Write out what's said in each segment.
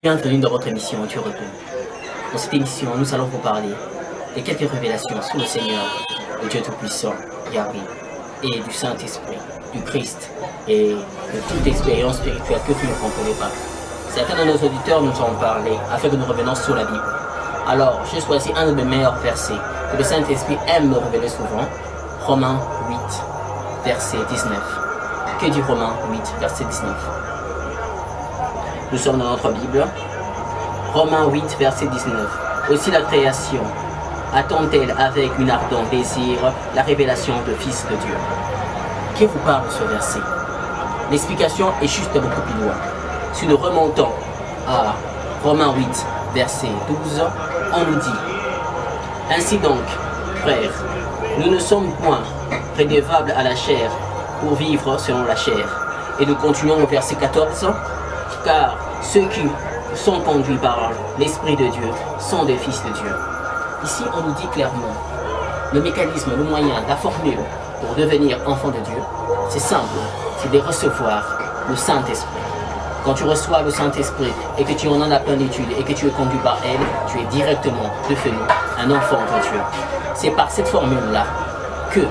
Bienvenue dans votre émission Tu retournes. Dans cette émission, nous allons vous parler de quelques révélations sur le Seigneur, le Dieu Tout-Puissant, Yahweh, et du Saint-Esprit, du Christ, et de toute expérience spirituelle que vous ne comprenez pas. Certains de nos auditeurs nous ont parlé afin que nous revenions sur la Bible. Alors, j'ai choisi un de mes meilleurs versets que le Saint-Esprit aime me révéler souvent, Romains 8, verset 19. Que dit Romains 8, verset 19? Nous sommes dans notre Bible. Romains 8, verset 19. Aussi la création attend-elle avec une ardent désir la révélation du Fils de Dieu. Qui vous parle de ce verset? L'explication est juste beaucoup plus loin. Si nous remontons à Romains 8, verset 12, on nous dit: ainsi donc, frères, nous ne sommes point redevables à la chair pour vivre selon la chair. Et nous continuons au verset 14. Car ceux qui sont conduits par l'Esprit de Dieu sont des fils de Dieu. Ici, on nous dit clairement, le mécanisme, le moyen, la formule pour devenir enfant de Dieu, c'est simple, c'est de recevoir le Saint-Esprit. Quand tu reçois le Saint-Esprit et que tu en as la plénitude et que tu es conduit par elle, tu es directement devenu un enfant de Dieu. C'est par cette formule-là que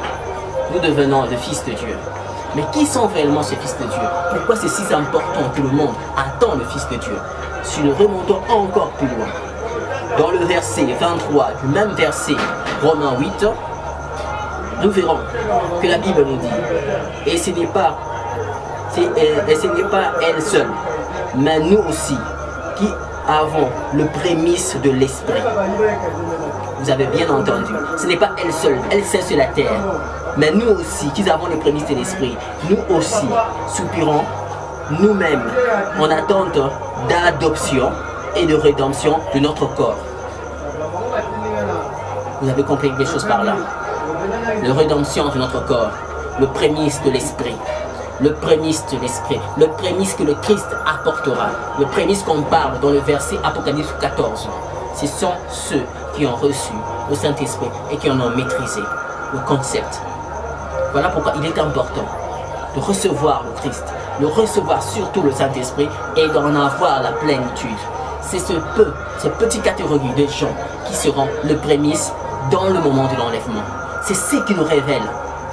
nous devenons des fils de Dieu. Mais qui sont réellement ces fils de Dieu? Pourquoi c'est si important que le monde attend le Fils de Dieu? Si nous remontons encore plus loin, dans le verset 23 du même verset, Romains 8, nous verrons que la Bible nous dit, et ce n'est pas elle seule, mais nous aussi, qui avons le prémisse de l'Esprit. Vous avez bien entendu, ce n'est pas elle seule sur la terre. Mais nous aussi, qui avons les prémices de l'Esprit, nous aussi soupirons nous-mêmes en attente d'adoption et de rédemption de notre corps. Vous avez compris quelque chose par là? La rédemption de notre corps, le prémisse de l'Esprit. Le prémisse de l'Esprit, le prémisse que le Christ apportera, le prémisse qu'on parle dans le verset Apocalypse 14. Ce sont ceux qui ont reçu le Saint-Esprit et qui en ont maîtrisé le concept. Voilà pourquoi il est important de recevoir le Christ, de recevoir surtout le Saint-Esprit et d'en avoir la plénitude. C'est cette petite catégorie de gens qui seront le prémisse dans le moment de l'enlèvement. C'est ce qui nous révèle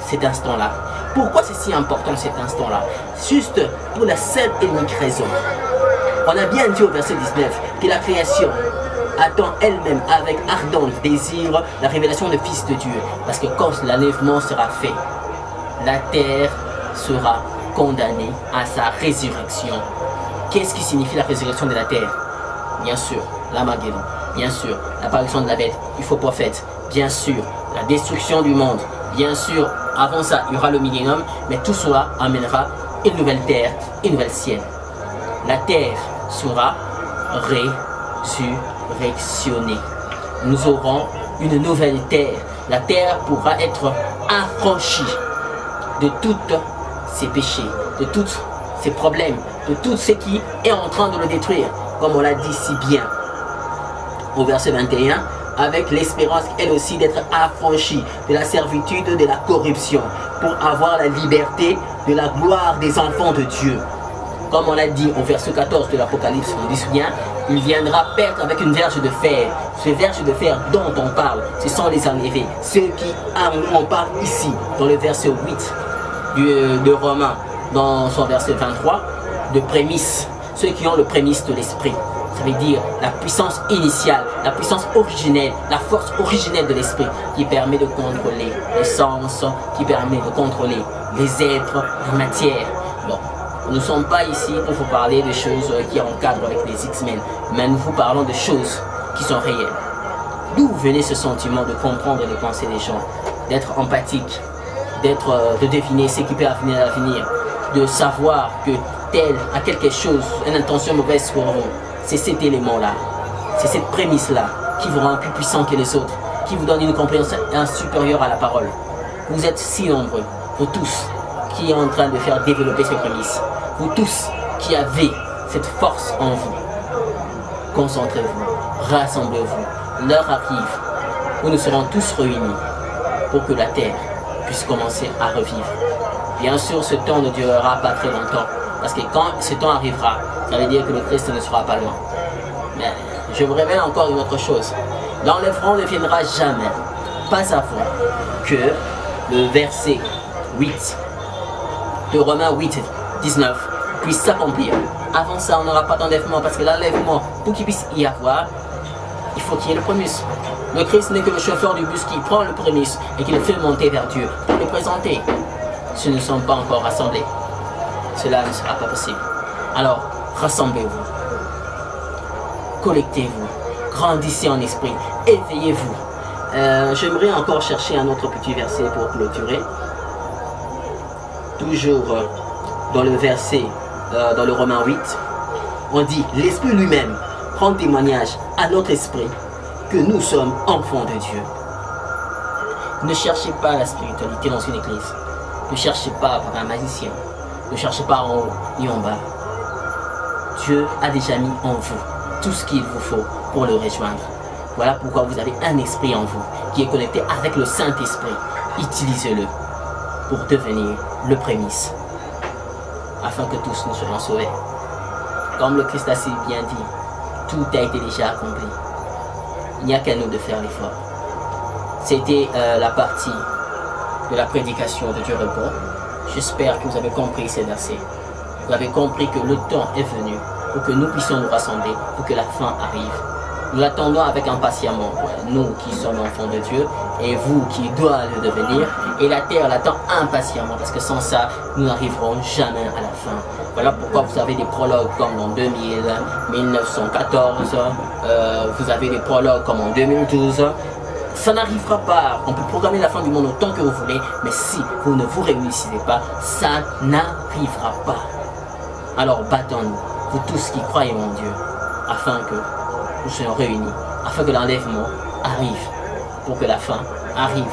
cet instant-là. Pourquoi c'est si important cet instant-là? Juste pour la seule et unique raison. On a bien dit au verset 19 que la création attend elle-même avec ardent désir la révélation du Fils de Dieu. Parce que quand l'enlèvement sera fait, la terre sera condamnée à sa résurrection. Qu'est-ce qui signifie la résurrection de la terre? Bien sûr, l'Armageddon. Bien sûr, l'apparition de la bête, du faux prophète. Bien sûr, la destruction du monde. Bien sûr, avant ça, il y aura le millénium. Mais tout cela amènera une nouvelle terre, une nouvelle ciel. La terre sera résurrectionnée. Nous aurons une nouvelle terre. La terre pourra être affranchie de tous ses péchés, de tous ses problèmes, de tout ce qui est en train de le détruire, comme on l'a dit si bien au verset 21, avec l'espérance elle aussi d'être affranchie de la servitude de la corruption, pour avoir la liberté de la gloire des enfants de Dieu. Comme on l'a dit au verset 14 de l'Apocalypse, on dit bien, il viendra perdre avec une verge de fer. Ce verge de fer dont on parle, ce sont les enlevés, ceux qui on parle ici, dans le verset 8 de Romains, dans son verset 23, de prémisse, ceux qui ont le prémisse de l'Esprit. Ça veut dire la puissance initiale, la puissance originelle, la force originelle de l'Esprit qui permet de contrôler les sens, qui permet de contrôler les êtres, la matière. Bon, nous ne sommes pas ici pour vous parler de choses qui encadrent avec les X-Men, mais nous vous parlons de choses qui sont réelles. D'où venait ce sentiment de comprendre les pensées des gens, d'être empathique, de deviner ce qui peut venir à l'avenir, de savoir que tel a quelque chose, une intention mauvaise pour vous? C'est cet élément-là, c'est cette prémisse-là qui vous rend plus puissant que les autres, qui vous donne une compréhension supérieure à la parole. Vous êtes si nombreux, vous tous, qui êtes en train de faire développer ces prémisses. Vous tous qui avez cette force en vous. Concentrez-vous, rassemblez-vous. L'heure arrive où nous serons tous réunis pour que la terre puisse commencer à revivre. Bien sûr, ce temps ne durera pas très longtemps, parce que quand ce temps arrivera, ça veut dire que le Christ ne sera pas loin. Mais je vous révèle encore une autre chose. L'enlèvement ne viendra jamais, pas avant que le verset 8 de Romains 8, 19 puisse s'accomplir. Avant ça, on n'aura pas d'enlèvement parce que l'enlèvement, pour qu'il puisse y avoir, il faut qu'il y ait le prémisse. Le Christ n'est que le chauffeur du bus qui prend le prémisse et qui le fait monter vers Dieu pour le présenter. Si nous ne sommes pas encore rassemblés, cela ne sera pas possible. Alors, rassemblez-vous, collectez-vous, grandissez en esprit, éveillez-vous. J'aimerais encore chercher un autre petit verset pour clôturer. Toujours dans le verset, dans le Romain 8, on dit « L'Esprit lui-même prend témoignage à notre esprit que nous sommes enfants de Dieu. » Ne cherchez pas la spiritualité dans une église. Ne cherchez pas par un magicien. Ne cherchez pas en haut ni en bas. Dieu a déjà mis en vous tout ce qu'il vous faut pour le rejoindre. Voilà pourquoi vous avez un esprit en vous qui est connecté avec le Saint-Esprit. Utilisez-le pour devenir le prémisse, afin que tous nous soyons sauvés. Comme le Christ a si bien dit, tout a été déjà accompli. Il n'y a qu'à nous de faire l'effort. C'était la partie de la prédication de Dieu répond. J'espère que vous avez compris ces versets. Vous avez compris que le temps est venu pour que nous puissions nous rassembler, pour que la fin arrive. Nous l'attendons avec impatiemment, nous qui sommes enfants de Dieu, et vous qui doivent le devenir, et la terre l'attend impatiemment, parce que sans ça, nous n'arriverons jamais à la fin. Voilà pourquoi vous avez des prologues comme en 2000, 1914, vous avez des prologues comme en 2012. Ça n'arrivera pas. On peut programmer la fin du monde autant que vous voulez, mais si vous ne vous réunissez pas, ça n'arrivera pas. Alors battons-nous, vous tous qui croyez en Dieu, afin que nous soyons réunis, afin que l'enlèvement arrive, pour que la fin arrive.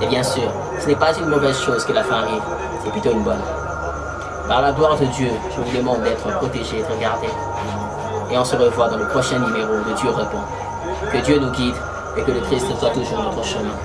Et bien sûr, ce n'est pas une mauvaise chose que la fin arrive, c'est plutôt une bonne. Par la gloire de Dieu, je vous demande d'être protégés, de regarder. Et on se revoit dans le prochain numéro de Dieu répond. Que Dieu nous guide et que le Christ soit toujours notre chemin.